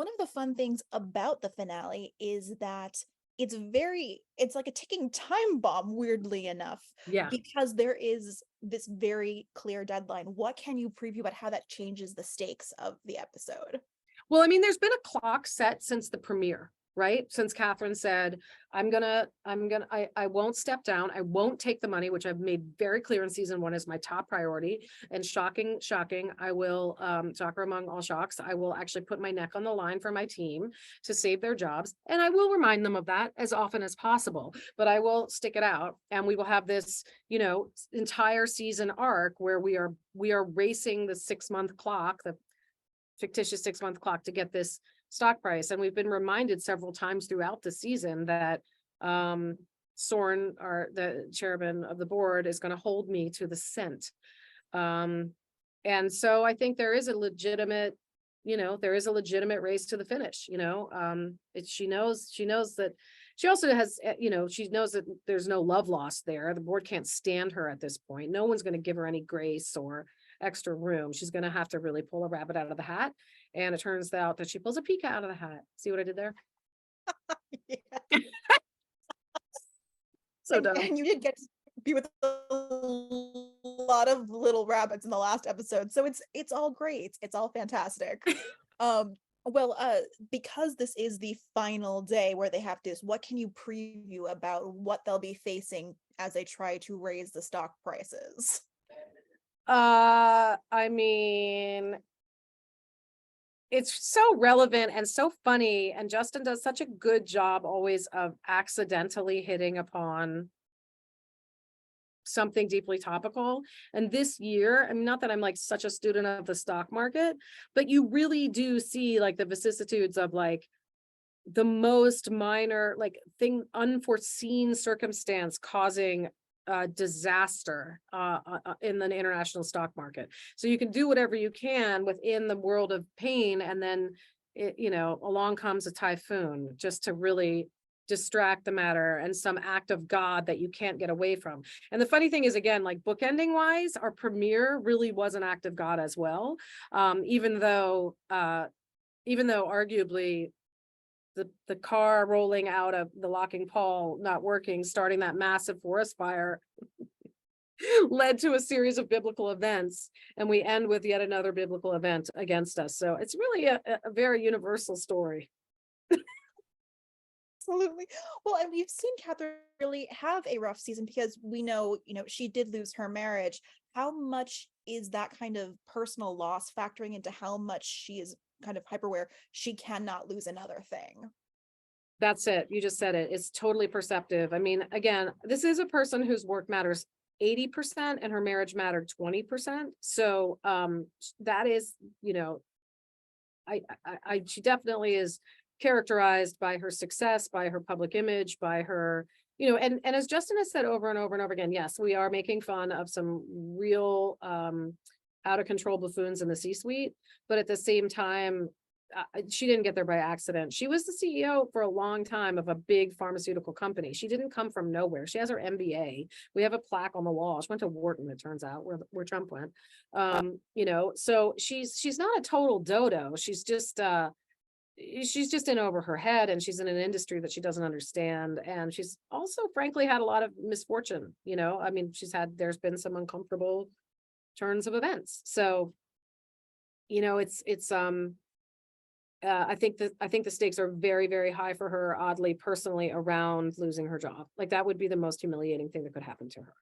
one of the fun things about the finale is that it's like a ticking time bomb, weirdly enough, Yeah. because there is this very clear deadline. What can you preview about how that changes the stakes of the episode? Well, I mean, there's been a clock set since the premiere, right? Since Katherine said, I won't step down. I won't take the money, which I've made very clear in season one is my top priority. And shocking, I will, shocker among all shocks, I will actually put my neck on the line for my team to save their jobs. And I will remind them of that as often as possible, but I will stick it out. And we will have this, entire season arc where we are racing the 6-month clock, the fictitious 6-month clock to get this stock price. And we've been reminded several times throughout the season that Soren, the chairman of the board, is going to hold me to the cent. And so I think there is a legitimate, race to the finish. She knows that she also has, she knows that there's no love lost there. The board can't stand her at this point. No one's going to give her any grace or extra room. She's going to have to really pull a rabbit out of the hat. And it turns out that she pulls a pika out of the hat. See what I did there? Yeah. So dumb. And you did get to be with a lot of little rabbits in the last episode, so it's all great. It's all fantastic. Well, because this is the final day where they have this, what can you preview about what they'll be facing as they try to raise the stock prices? I mean, it's so relevant and so funny, and Justin does such a good job always of accidentally hitting upon something deeply topical. And this year, I mean, not that I'm like such a student of the stock market, but you really do see like the vicissitudes of like the most minor unforeseen circumstance causing disaster in the international stock market. So you can do whatever you can within the world of Payne, and then along comes a typhoon just to really distract the matter, and some act of God that you can't get away from. And the funny thing is, again, like bookending wise, our premiere really was an act of God as well. Even though arguably the car rolling out of the locking pawl not working, starting that massive forest fire led to a series of biblical events, and we end with yet another biblical event against us. So it's really a very universal story. Absolutely. Well, and we've seen Catherine really have a rough season because we know, she did lose her marriage. How much is that kind of personal loss factoring into how much she is kind of hyperware she cannot lose another thing? That's it. You just said it. It's totally perceptive. I mean, again, this is a person whose work matters 80% and her marriage mattered 20%. So that is, she definitely is characterized by her success, by her public image, by her, and as Justin has said over and over and over again, yes, we are making fun of some real out of control buffoons in the C-suite, but at the same time, she didn't get there by accident. She was the CEO for a long time of a big pharmaceutical company. She didn't come from nowhere. She has her MBA. We have a plaque on the wall. She went to Wharton, it turns out, where Trump went. So she's not a total dodo. She's just in over her head, and she's in an industry that she doesn't understand. And she's also, frankly, had a lot of misfortune. I mean, there's been some uncomfortable turns of events. So, I think the stakes are very, very high for her, oddly, personally, around losing her job. Like that would be the most humiliating thing that could happen to her.